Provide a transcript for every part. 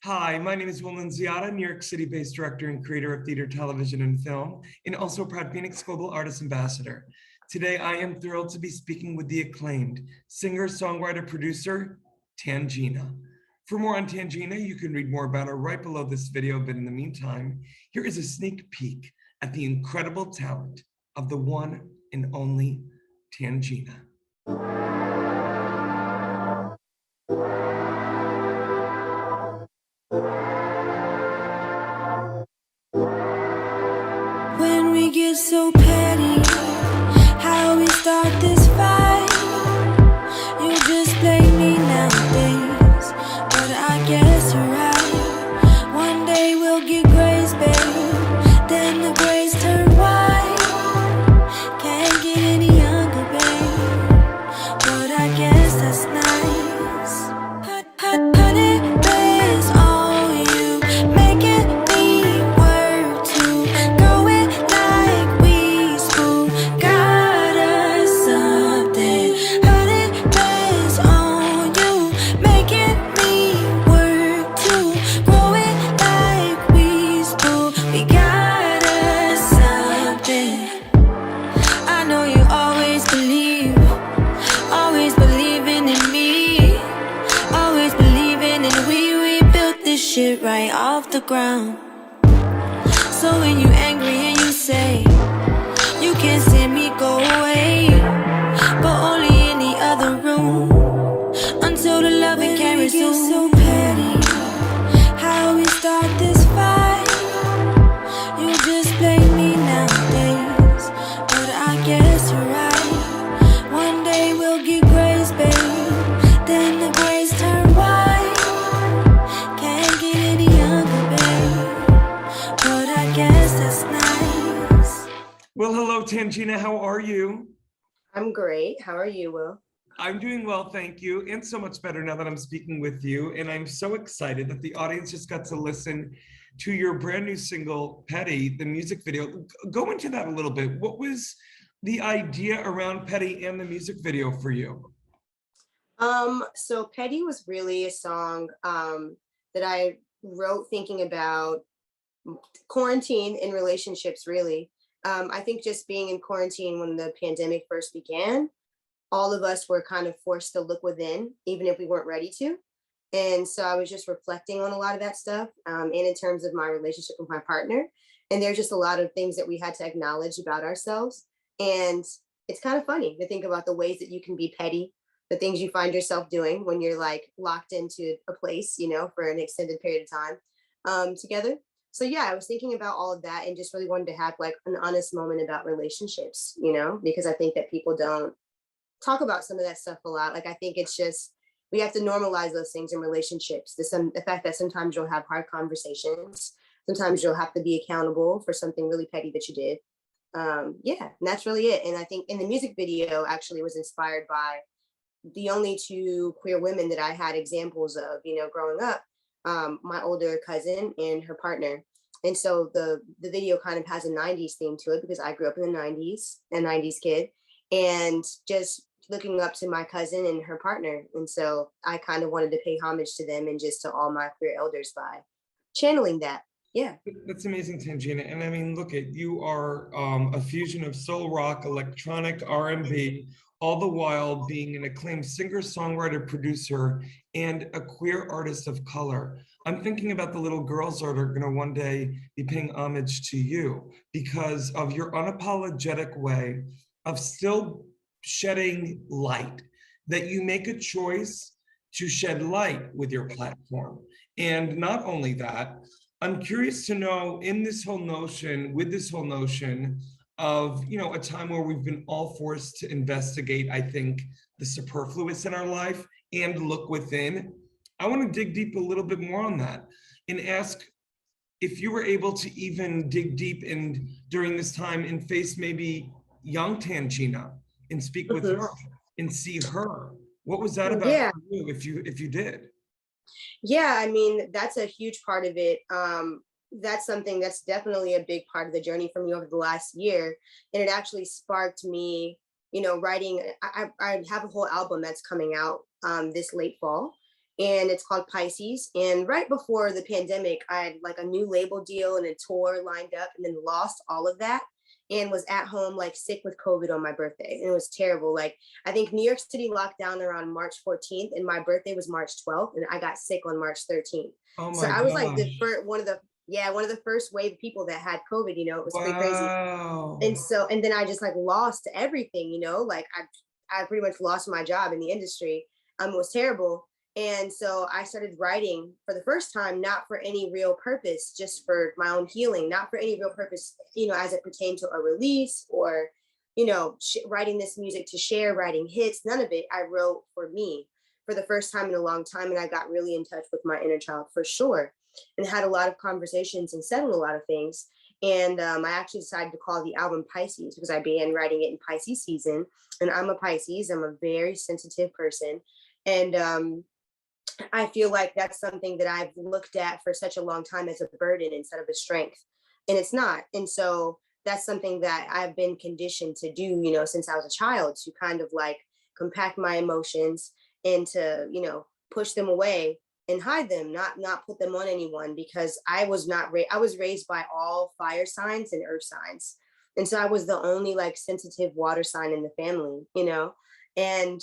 Hi, my name is Will Nunziata, New York City-based director and creator of theater, television, and film, and also a proud Phoenix Global Artist Ambassador. Today, I am thrilled to be speaking with the acclaimed singer-songwriter-producer, Tangina. For more on Tangina, you can read more about her right below this video, but in the meantime, here is a sneak peek at the incredible talent of the one and only Tangina. When we get so petty, how we start this fight. You just blame me nowadays, but I guess you're right. One day we'll get grace, babe, then the grace turn white. Can't get any younger, babe, but I guess that's nice. Honey, based on you, making me work to go it like we school. Got us something. Honey, based on you, making me work to grow it like we school. We got us something. I know you always believing in me, always believing in we built this shit right off the ground. So when you angry and you say you can't stand me, go away, but only in the other room until the loving can resume. So petty, how we start this fight. You just blame me nowadays, but I guess you're right. One day we'll get grace, babe, then the grace turn white. Can't get any younger, babe, but I guess that's nice. Well, hello, Tangina. How are you? I'm great. How are you, Will? I'm doing well, thank you, and so much better now that I'm speaking with you. And I'm so excited that the audience just got to listen to your brand new single, Petty, the music video. Go into that a little bit. What was the idea around Petty and the music video for you? So Petty was really a song that I wrote thinking about quarantine and relationships, really. I think just being in quarantine when the pandemic first began, all of us were kind of forced to look within, even if we weren't ready to. And so I was just reflecting on a lot of that stuff, and in terms of my relationship with my partner. And there's just a lot of things that we had to acknowledge about ourselves. And it's kind of funny to think about the ways that you can be petty, the things you find yourself doing when you're like locked into a place, for an extended period of time together. So yeah, I was thinking about all of that and just really wanted to have like an honest moment about relationships, because I think that people don't talk about some of that stuff a lot. Like, I think it's just, we have to normalize those things in relationships. The fact that sometimes you'll have hard conversations. Sometimes you'll have to be accountable for something really petty that you did. Yeah, and that's really it. And I think in the music video actually was inspired by the only two queer women that I had examples of, growing up, my older cousin and her partner. And so the video kind of has a 90s theme to it because I grew up in the 90s, a 90s kid, and just looking up to my cousin and her partner. And so I kind of wanted to pay homage to them and just to all my queer elders by channeling that. Yeah. That's amazing, Tangina. And I mean, look at you are a fusion of soul rock, electronic, R&B, all the while being an acclaimed singer, songwriter, producer, and a queer artist of color. I'm thinking about the little girls that are going to one day be paying homage to you because of your unapologetic way of still shedding light, that you make a choice to shed light with your platform. And not only that, I'm curious to know with this whole notion of, a time where we've been all forced to investigate, I think, the superfluous in our life and look within. I want to dig deep a little bit more on that and ask if you were able to even dig deep in during this time and face maybe young Tangina and speak with her and see her. What was that about Yeah. for you, if you did? Yeah, I mean, that's a huge part of it. That's something that's definitely a big part of the journey for me over the last year. And it actually sparked me, writing. I have a whole album that's coming out this late fall. and it's called Pisces. And right before the pandemic, I had like a new label deal and a tour lined up, and then lost all of that and was at home like sick with COVID on my birthday. And it was terrible. Like I think New York City locked down around March 14th, and my birthday was March 12th, and I got sick on March 13th. Oh So my I was like the gosh. first one of the first wave of people that had COVID. It was pretty crazy. Wow. And then I just like lost everything. Like I pretty much lost my job in the industry. It was terrible. And so I started writing for the first time, not for any real purpose, just for my own healing, not for any real purpose, as it pertained to a release or, writing this music to share, writing hits, none of it. I wrote for me for the first time in a long time. And I got really in touch with my inner child for sure, and had a lot of conversations and settled a lot of things. And I actually decided to call the album Pisces because I began writing it in Pisces season. And I'm a Pisces. I'm a very sensitive person. And I feel like that's something that I've looked at for such a long time as a burden instead of a strength. And it's not. And so that's something that I've been conditioned to do, since I was a child, to kind of like compact my emotions and to, push them away and hide them, not put them on anyone, because I was not I was raised by all fire signs and earth signs. And so I was the only like sensitive water sign in the family, and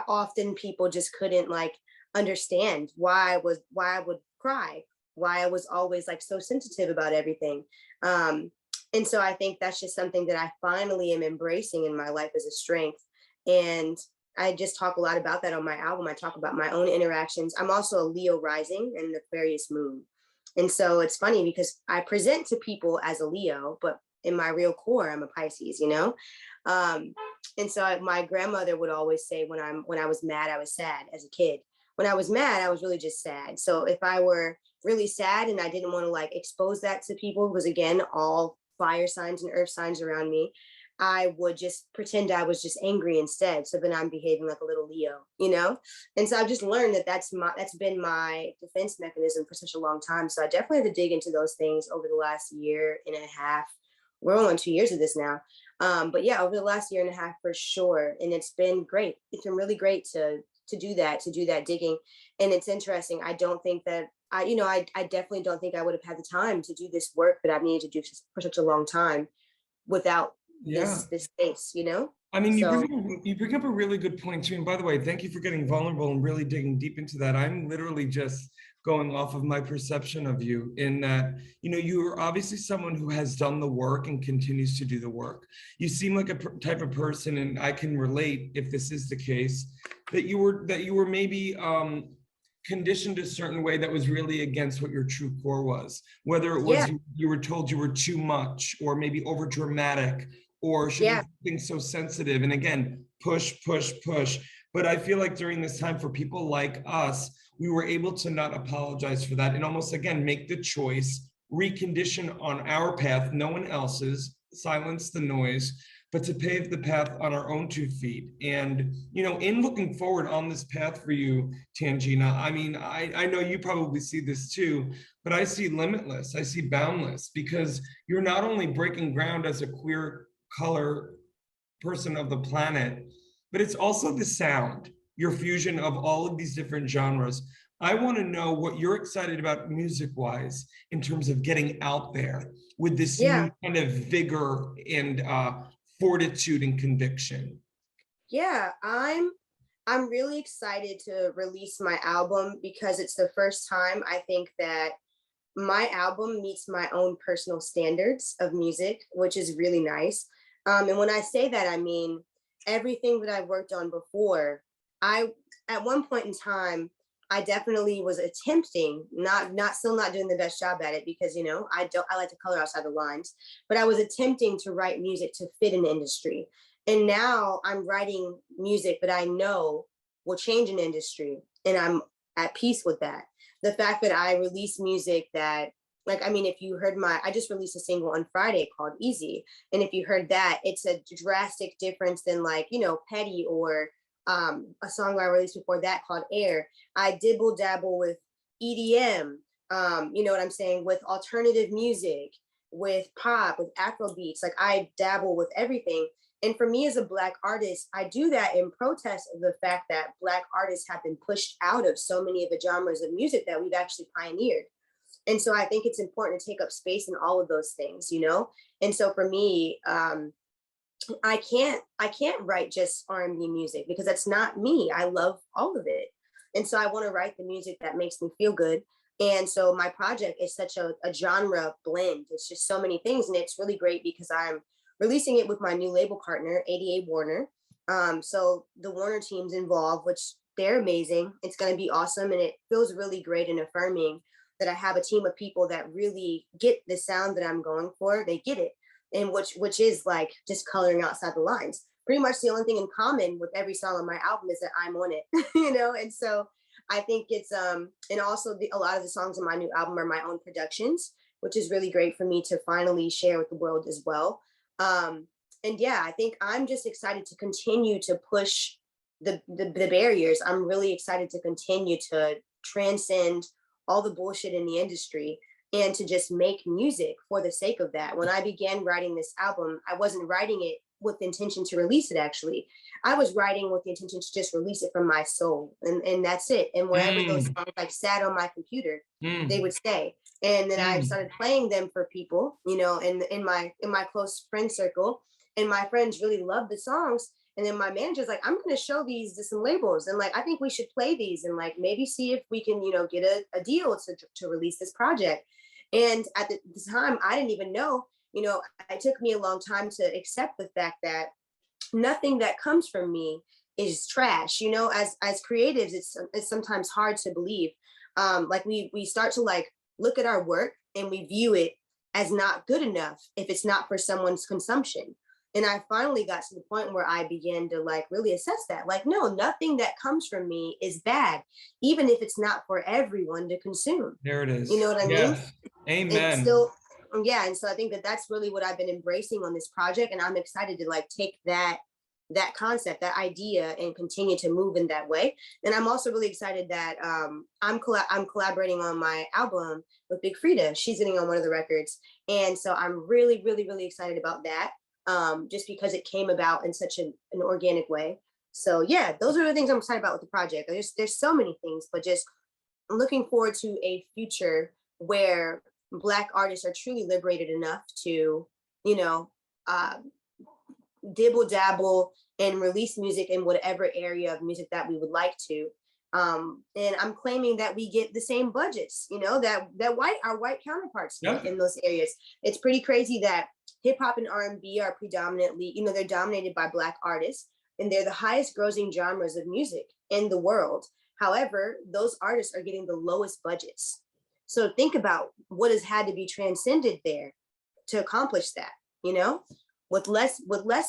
often people just couldn't like understand why I would cry, why I was always like so sensitive about everything. And so I think that's just something that I finally am embracing in my life as a strength. And I just talk a lot about that on my album. I talk about my own interactions. I'm also a Leo rising and an Aquarius moon. And so it's funny because I present to people as a Leo, but in my real core, I'm a Pisces, and so my grandmother would always say when I was mad, I was sad as a kid. When I was mad, I was really just sad. So if I were really sad and I didn't want to like expose that to people, because again, all fire signs and earth signs around me, I would just pretend I was just angry instead. So then I'm behaving like a little Leo. And so I've just learned that that's been my defense mechanism for such a long time. So I definitely had to dig into those things over the last year and a half. We're only on 2 years of this now. But yeah, over the last year and a half for sure. And it's been great. It's been really great to do that digging. And it's interesting. I don't think that I definitely don't think I would have had the time to do this work that I've needed to do for such a long time without Yeah. this space, I mean, So you bring up a really good point too. And by the way, thank you for getting vulnerable and really digging deep into that. I'm literally just going off of my perception of you in that, you're obviously someone who has done the work and continues to do the work. You seem like a type of person, and I can relate if this is the case, that you were maybe conditioned a certain way that was really against what your true core was, whether it was yeah, you were told you were too much or maybe over dramatic or should yeah, be being so sensitive. And again, push, push, push. But I feel like during this time for people like us, we were able to not apologize for that and almost, again, make the choice, recondition on our path, no one else's, silence the noise, but to pave the path on our own 2 feet. And, in looking forward on this path for you, Tangina, I mean, I know you probably see this too, but I see limitless, I see boundless, because you're not only breaking ground as a queer color person of the planet, but it's also the sound, your fusion of all of these different genres. I want to know what you're excited about music-wise in terms of getting out there with this yeah. new kind of vigor and fortitude and conviction. Yeah, I'm really excited to release my album because it's the first time I think that my album meets my own personal standards of music, which is really nice. And when I say that, I mean everything that I've worked on before. I At one point in time, I definitely was attempting, still not doing the best job at it because I like to color outside the lines, but I was attempting to write music to fit an industry. And now I'm writing music that I know will change an industry, and I'm at peace with that. The fact that I release music that, like, I mean, if you heard I just released a single on Friday called Easy. And if you heard that, it's a drastic difference than like, Petty or a song I released before that called Air. I dibble dabble with EDM, you know what I'm saying, with alternative music, with pop, with Afro beats. Like I dabble with everything. And for me as a Black artist, I do that in protest of the fact that Black artists have been pushed out of so many of the genres of music that we've actually pioneered. And so I think it's important to take up space in all of those things, you know? And so for me, I can't write just R&B music because that's not me. I love all of it. And so I want to write the music that makes me feel good. And so my project is such a genre blend. It's just so many things. And it's really great because I'm releasing it with my new label partner, 88 Warner. So the Warner team's involved, which they're amazing. It's going to be awesome. And it feels really great and affirming that I have a team of people that really get the sound that I'm going for. They get it. And which is like just coloring outside the lines. Pretty much the only thing in common with every song on my album is that I'm on it, you know? And so I think it's, and also a lot of the songs on my new album are my own productions, which is really great for me to finally share with the world as well. And yeah, I think I'm just excited to continue to push the barriers. I'm really excited to continue to transcend all the bullshit in the industry and to just make music for the sake of that. When I began writing this album, I wasn't writing it with the intention to release it, actually. I was writing with the intention to just release it from my soul, and that's it. And wherever those songs like sat on my computer, they would stay. And then I started playing them for people, you know, in my close friend circle, and my friends really loved the songs. And then my manager's like, I'm going to show these to some labels, and like, I think we should play these and like maybe see if we can, you know, get a deal to release this project. And at the time, I didn't even know, you know, it took me a long time to accept the fact that nothing that comes from me is trash. You know, as creatives, it's sometimes hard to believe. Like we start to like look at our work and we view it as not good enough if it's not for someone's consumption. And I finally got to the point where I began to like really assess that. Like, no, nothing that comes from me is bad, even if it's not for everyone to consume. There it is. You know what I mean? Yes. Amen. It's still, yeah. And so I think that that's really what I've been embracing on this project. And I'm excited to like take that concept, that idea, and continue to move in that way. And I'm also really excited that I'm collaborating on my album with Big Frida. She's getting on one of the records. And so I'm really, really, really excited about that. Just because it came about in such an organic way. So yeah, those are the things I'm excited about with the project. There's so many things, but just I'm looking forward to a future where Black artists are truly liberated enough to, you know, dibble dabble and release music in whatever area of music that we would like to. And I'm claiming that we get the same budgets, you know, that our white counterparts get in those areas. It's pretty crazy that hip hop and R&B are predominantly, you know, they're dominated by Black artists, and they're the highest grossing genres of music in the world. However, those artists are getting the lowest budgets. So think about what has had to be transcended there to accomplish that, you know, with less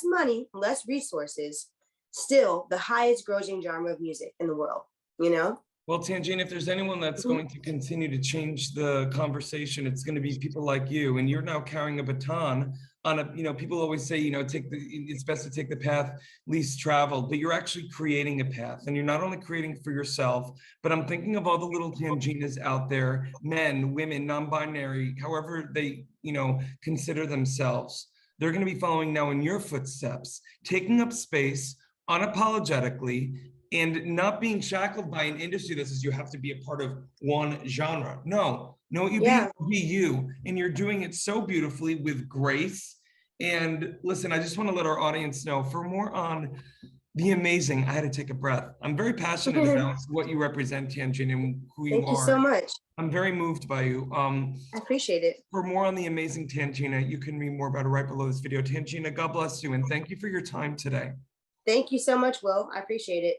money, less resources, still the highest grossing genre of music in the world, you know? Well, Tangina, if there's anyone that's going to continue to change the conversation, it's going to be people like you. And you're now carrying a baton on a, you know, people always say, you know, it's best to take the path least traveled, but you're actually creating a path. And you're not only creating for yourself, but I'm thinking of all the little Tanginas out there, men, women, non-binary, however they, you know, consider themselves. They're going to be following now in your footsteps, taking up space unapologetically, and not being shackled by an industry that says you have to be a part of one genre. No, you be you, and you're doing it so beautifully with grace. And listen, I just want to let our audience know, for more on the amazing, I had to take a breath. I'm very passionate about what you represent, Tangina, and who you are. Thank you so much. I'm very moved by you. I appreciate it. For more on the amazing Tangina, you can read more about her right below this video. Tangina, God bless you, and thank you for your time today. Thank you so much, Will. I appreciate it.